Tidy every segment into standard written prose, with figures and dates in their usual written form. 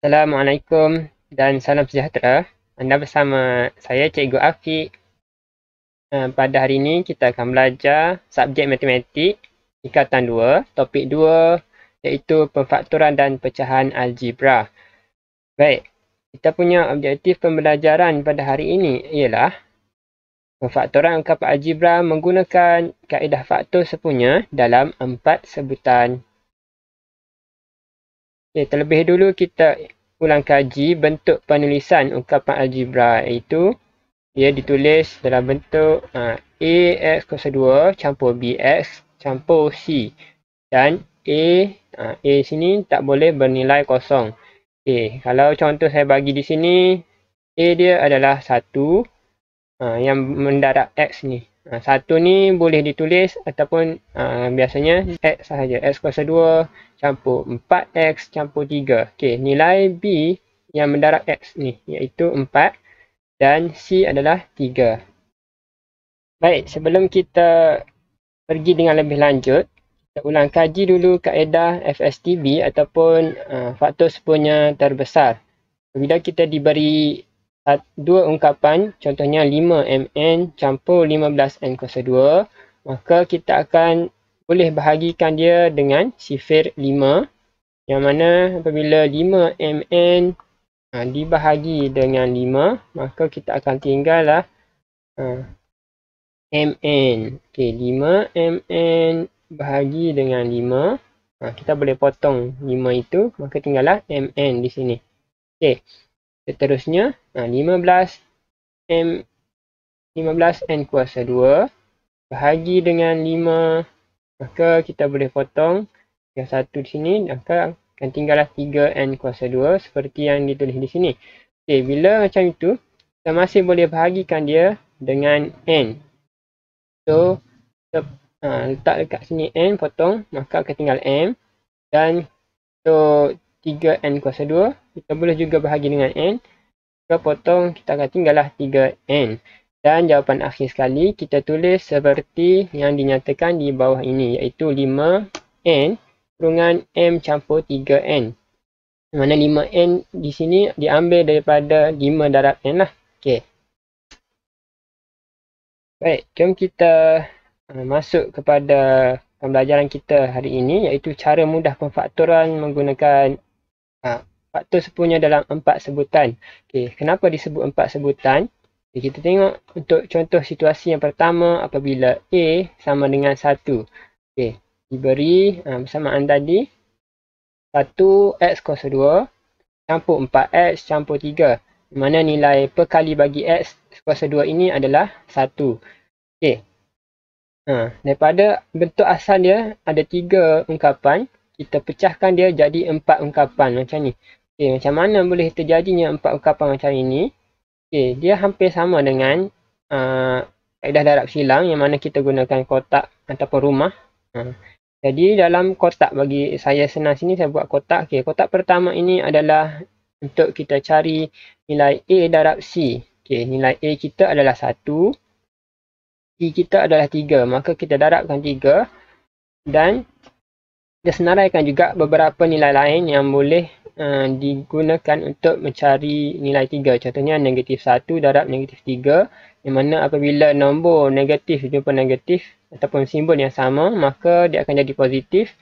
Assalamualaikum dan salam sejahtera. Anda bersama saya Cikgu Afiq. Pada hari ini kita akan belajar subjek matematik ikatan 2, topik 2 iaitu pemfaktoran dan pecahan algebra. Baik, kita punya objektif pembelajaran pada hari ini ialah pemfaktoran ungkapan algebra menggunakan kaedah faktor sepunya dalam 4 sebutan. Okay, terlebih dulu kita ulang kaji bentuk penulisan ungkapan algebra, iaitu ia ditulis dalam bentuk AX kuasa 2 campur BX campur C, dan A sini tak boleh bernilai kosong. Okay, kalau contoh saya bagi di sini, A dia adalah 1 yang mendarat X ni. 1 ni boleh ditulis ataupun biasanya X sahaja, X kuasa 2 campur 4X campur 3. Okay, nilai B yang mendarat X ni iaitu 4 dan C adalah 3. Baik, sebelum kita pergi dengan lebih lanjut, kita ulang kaji dulu kaedah FSTB ataupun faktor sepunya terbesar. Bila kita diberi dua ungkapan, contohnya 5mn campur 15n kuasa 2, maka kita akan boleh bahagikan dia dengan sifir 5, yang mana apabila 5mn dibahagi dengan 5, maka kita akan tinggallah mn. Okay, 5mn bahagi dengan 5, kita boleh potong 5 itu, maka tinggallah mn di sini. Okay. Seterusnya 15n kuasa 2 bahagi dengan 5, maka kita boleh potong yang satu di sini, maka akan tinggallah 3n kuasa 2 seperti yang ditulis di sini. Okay, bila macam itu, kita masih boleh bahagikan dia dengan n. So kita letak dekat sini n, potong, maka akan tinggal m, dan so 3n kuasa 2, kita boleh juga bahagi dengan n. Kita potong, kita akan tinggallah 3n. Dan jawapan akhir sekali, kita tulis seperti yang dinyatakan di bawah ini, iaitu 5n kurungan m campur 3n. Mana 5n di sini diambil daripada 5 darab n lah. Okay. Baik, jom kita masuk kepada pembelajaran kita hari ini, iaitu cara mudah pemfaktoran menggunakan faktor sepunya dalam 4 sebutan. Okay, kenapa disebut 4 sebutan? Okay, kita tengok untuk contoh situasi yang pertama apabila A sama dengan 1. Okay, diberi persamaan tadi 1x kuasa 2 campur 4x campur 3. Mana nilai perkali bagi x kuasa 2 ini adalah 1. Okay. Daripada bentuk asal dia ada 3 ungkapan, kita pecahkan dia jadi 4 ungkapan macam ni. Okay, macam mana boleh terjadinya 4 ungkapan macam ini? Okay, dia hampir sama dengan kaedah darab silang yang mana kita gunakan kotak ataupun rumah. Jadi dalam kotak, bagi saya senang sini saya buat kotak. Okay, kotak pertama ini adalah untuk kita cari nilai A darab C. Okay, nilai A kita adalah 1. C kita adalah 3. Maka kita darabkan 3 dan kita senaraikan juga beberapa nilai lain yang boleh digunakan untuk mencari nilai 3. Contohnya negatif 1 darab negatif 3, yang mana apabila nombor negatif jumpa negatif ataupun simbol yang sama, maka dia akan jadi positif.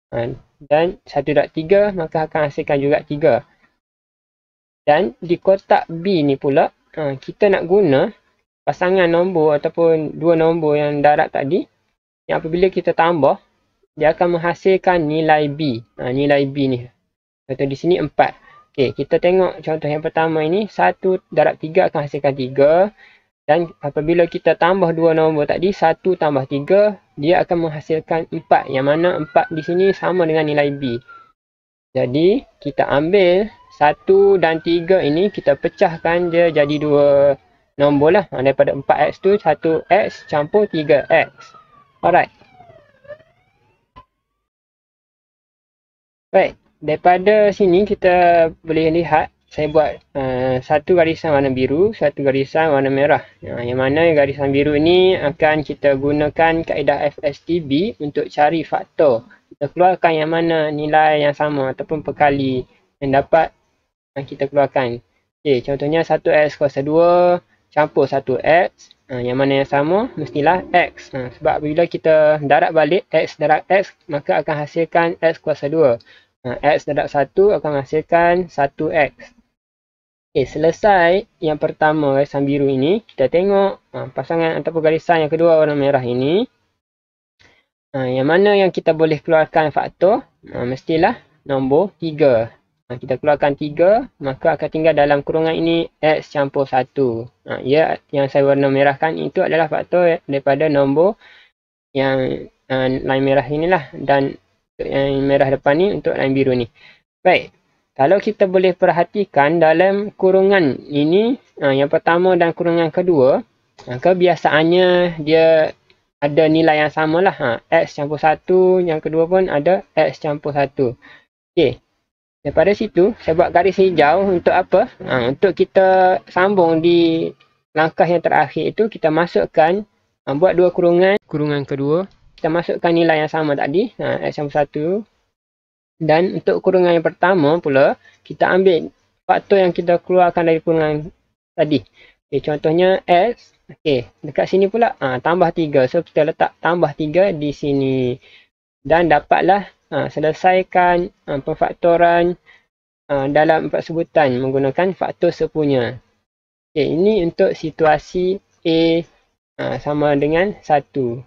Dan 1 darab 3 maka akan hasilkan juga 3. Dan di kotak B ni pula, kita nak guna pasangan nombor ataupun dua nombor yang darab tadi, yang apabila kita tambah, dia akan menghasilkan nilai B. Nilai B ni, contoh di sini 4. Okay, kita tengok contoh yang pertama ini, 1 darab 3 akan hasilkan 3. Dan apabila kita tambah dua nombor tadi, 1 tambah 3, dia akan menghasilkan 4. Yang mana 4 di sini sama dengan nilai B. Jadi, kita ambil 1 dan 3 ini, kita pecahkan dia jadi dua nombor lah. Daripada 4x tu, 1x campur 3x. Alright. Baik, daripada sini kita boleh lihat, saya buat satu garisan warna biru, satu garisan warna merah. Yang mana garisan biru ini akan kita gunakan kaedah FSTB untuk cari faktor. Kita keluarkan yang mana nilai yang sama ataupun perkali yang dapat kita keluarkan. Okay, contohnya 1x kuasa 2 campur 1x. Yang mana yang sama? Mestilah x. Sebab bila kita darab balik x darab x, maka akan hasilkan x kuasa 2. X darab 1 akan menghasilkan 1x. Okay, selesai yang pertama garisan biru ini, kita tengok pasangan ataupun garisan yang kedua warna merah ini. Yang mana yang kita boleh keluarkan faktor? Mestilah nombor 3. Kita keluarkan 3, maka akan tinggal dalam kurungan ini x campur 1. Ya, yang saya warna merahkan itu adalah faktor daripada nombor yang line merah inilah, dan yang merah depan ni untuk line biru ni. Baik, kalau kita boleh perhatikan dalam kurungan ini, yang pertama dan kurungan kedua, kebiasaannya dia ada nilai yang sama lah. X campur 1, yang kedua pun ada x campur 1. Okey. Daripada situ, saya buat garis hijau untuk apa? Untuk kita sambung di langkah yang terakhir itu, kita masukkan, buat dua kurungan. Kurungan kedua, kita masukkan nilai yang sama tadi, x campur 1. Dan untuk kurungan yang pertama pula, kita ambil faktor yang kita keluarkan dari kurungan tadi. Okay, contohnya x, dekat sini pula, tambah 3. So, kita letak tambah 3 di sini. Dan dapatlah selesaikan pemfaktoran dalam 4 sebutan menggunakan faktor sepunya. Ini untuk situasi A sama dengan 1.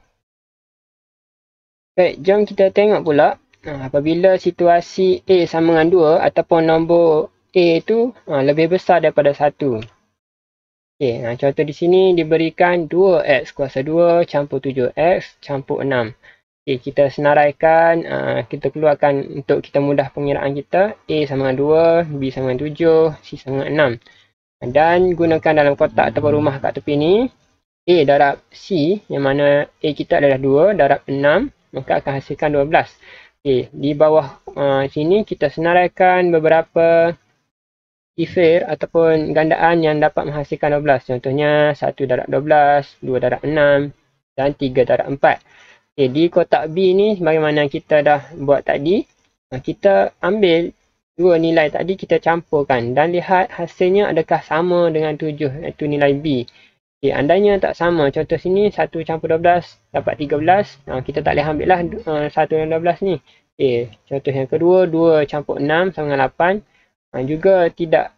Baik, jom kita tengok pula apabila situasi A sama dengan 2 ataupun nombor A itu lebih besar daripada 1. Contoh di sini diberikan 2x kuasa 2 campur 7x campur 6. Kita senaraikan, kita keluarkan untuk kita mudah pengiraan kita. A sama dengan 2, B sama dengan 7, C sama dengan 6. Dan gunakan dalam kotak ataupun rumah kat tepi ni, A darab C, yang mana A kita adalah 2 darab 6, maka akan hasilkan 12. Di bawah sini kita senaraikan beberapa ifir ataupun gandaan yang dapat menghasilkan 12. Contohnya 1 darab 12, 2 darab 6 dan 3 darab 4. Di kotak B ni, bagaimana kita dah buat tadi, kita ambil dua nilai tadi, kita campurkan dan lihat hasilnya adakah sama dengan 7, iaitu nilai B. Andainya tak sama, contoh sini 1 campur 12 dapat 13, kita tak boleh ambil lah 1 dan 12 ni. Contoh yang kedua, 2 campur 6 sama dengan 8, juga tidak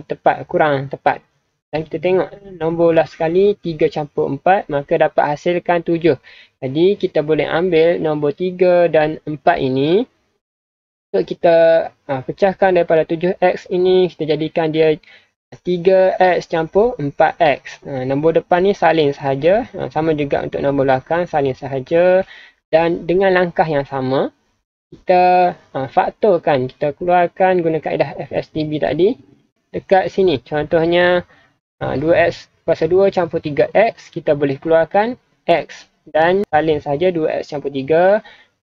tepat, kurang tepat. Dan kita tengok nombor last sekali 3 campur 4, maka dapat hasilkan 7. Jadi kita boleh ambil nombor 3 dan 4 ini untuk kita pecahkan daripada 7x ini, kita jadikan dia 3x campur 4x. Nombor depan ni salin sahaja, sama juga untuk nombor belakang salin sahaja. Dan dengan langkah yang sama, kita faktorkan, kita keluarkan guna kaedah FSTB tadi dekat sini. Contohnya 2x kuasa 2 campur 3x, kita boleh keluarkan x dan salin saja 2x campur 3.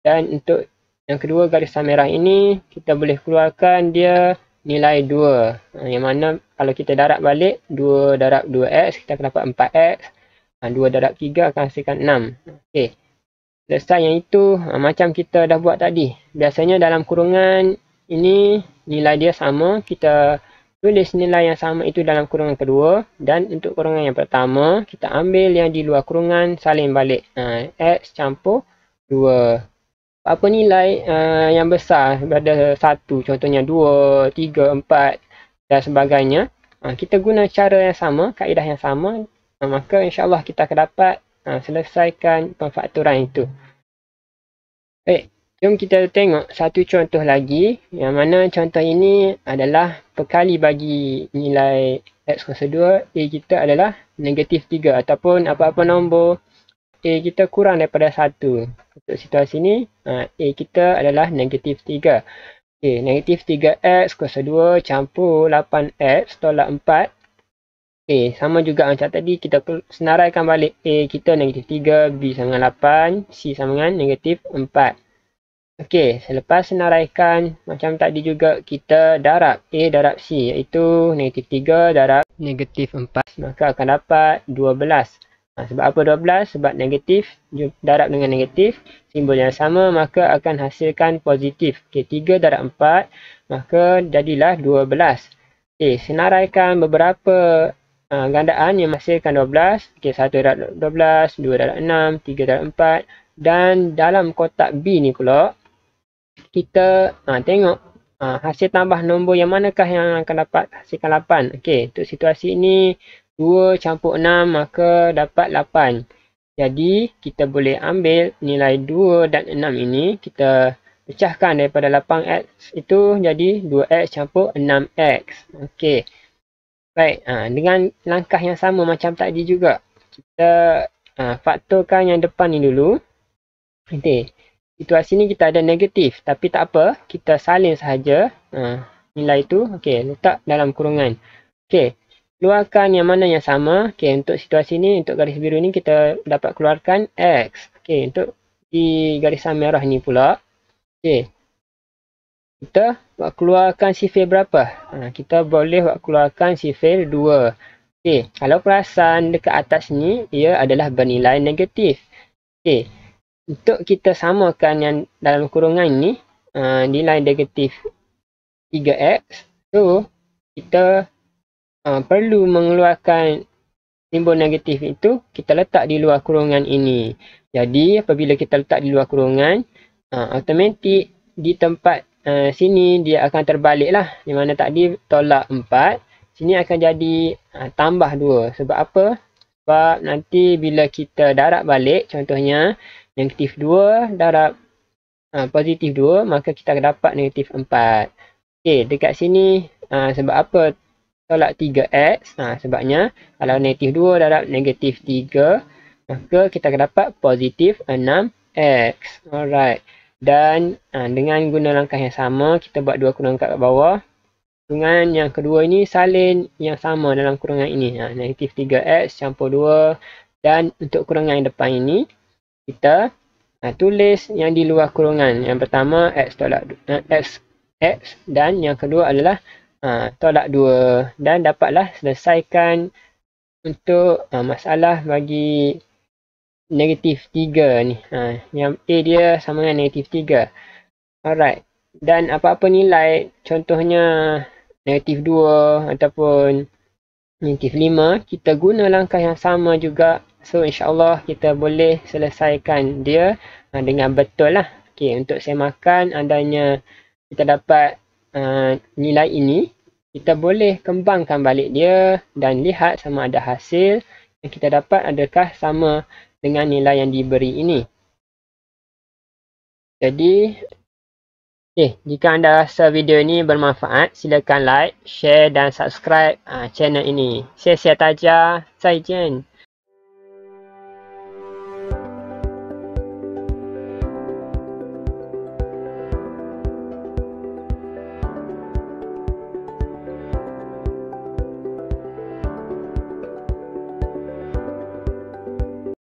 Dan untuk yang kedua garisan merah ini, kita boleh keluarkan dia nilai 2. Yang mana kalau kita darab balik 2 darab 2x, kita akan dapat 4x. 2 darab 3 akan hasilkan 6. Selesai yang itu, macam kita dah buat tadi. Biasanya dalam kurungan ini nilai dia sama, kita tulis nilai yang sama itu dalam kurungan kedua. Dan untuk kurungan yang pertama, kita ambil yang di luar kurungan, salin balik. X campur 2. Apa nilai yang besar daripada 1, contohnya 2, 3, 4 dan sebagainya. Kita guna cara yang sama, kaedah yang sama. Maka insyaAllah kita akan dapat selesaikan pemfaktoran itu. Baik. Jom kita tengok satu contoh lagi, yang mana contoh ini adalah perkali bagi nilai x kuasa 2, A kita adalah negatif 3 ataupun apa-apa nombor A kita kurang daripada 1. Untuk situasi ini, A kita adalah negatif 3. Negatif 3x kuasa 2 campur 8x tolak 4. Sama juga macam tadi, kita senaraikan balik A kita negatif 3, B sama dengan 8, C sama dengan negatif 4. Selepas senaraikan, macam tadi juga kita darab A darab C, iaitu negatif 3 darab negatif 4, maka akan dapat 12. Sebab apa 12? Sebab negatif darab dengan negatif, simbol yang sama, maka akan hasilkan positif. Okey, 3 darab 4, maka jadilah 12. Okey, senaraikan beberapa gandaan yang menghasilkan 12. Okey, 1 darab 12, 2 darab 6, 3 darab 4. Dan dalam kotak B ni pula, kita tengok hasil tambah nombor yang manakah yang akan dapat hasilkan 8. Okey, untuk situasi ini 2 campur 6 maka dapat 8. Jadi kita boleh ambil nilai 2 dan 6 ini, kita pecahkan daripada 8x itu jadi 2x campur 6x. Okey. Baik, dengan langkah yang sama macam tadi juga. Kita faktorkan yang depan ni dulu. Okey. Situasi ni kita ada negatif, tapi tak apa, kita salin sahaja nilai itu. Okey, letak dalam kurungan. Okey. Keluarkan yang mana yang sama. Okey, untuk situasi ni, untuk garis biru ni kita dapat keluarkan X. Okey, untuk di garisan merah ni pula. Okey. Kita buat keluarkan sifir berapa? Kita boleh buat keluarkan sifir 2. Okey, kalau perasan dekat atas ni, ia adalah bernilai negatif. Okey, untuk kita samakan yang dalam kurungan ni, nilai negatif 3x. So, kita perlu mengeluarkan simbol negatif itu, kita letak di luar kurungan ini. Jadi apabila kita letak di luar kurungan, automatik di tempat sini dia akan terbalik lah. Di mana tadi tolak 4, sini akan jadi tambah 2. Sebab apa? Sebab nanti bila kita darab balik, contohnya negatif 2 darab positif 2, maka kita akan dapat negatif 4. Okey, dekat sini sebab apa tolak 3x? Sebabnya kalau negatif 2 darab negatif 3, maka kita akan dapat positif 6x. Alright. Dan dengan guna langkah yang sama, kita buat 2 kurungan kat bawah. Kurungan yang kedua ini salin yang sama dalam kurungan ini. Negatif 3x campur 2. Dan untuk kurungan yang depan ini, kita tulis yang di luar kurungan. Yang pertama x tolak x dan yang kedua adalah tolak 2. Dan dapatlah selesaikan untuk masalah bagi negatif 3 ni. Yang A dia sama dengan negatif 3. Alright. Dan apa-apa nilai, contohnya negatif 2 ataupun negatif 5, kita guna langkah yang sama juga. So insyaAllah kita boleh selesaikan dia dengan betul lah. Okay, untuk semakan adanya kita dapat nilai ini, kita boleh kembangkan balik dia dan lihat sama ada hasil yang kita dapat adakah sama dengan nilai yang diberi ini. Jadi, jika anda rasa video ini bermanfaat, silakan like, share dan subscribe channel ini. 谢谢大家，再见。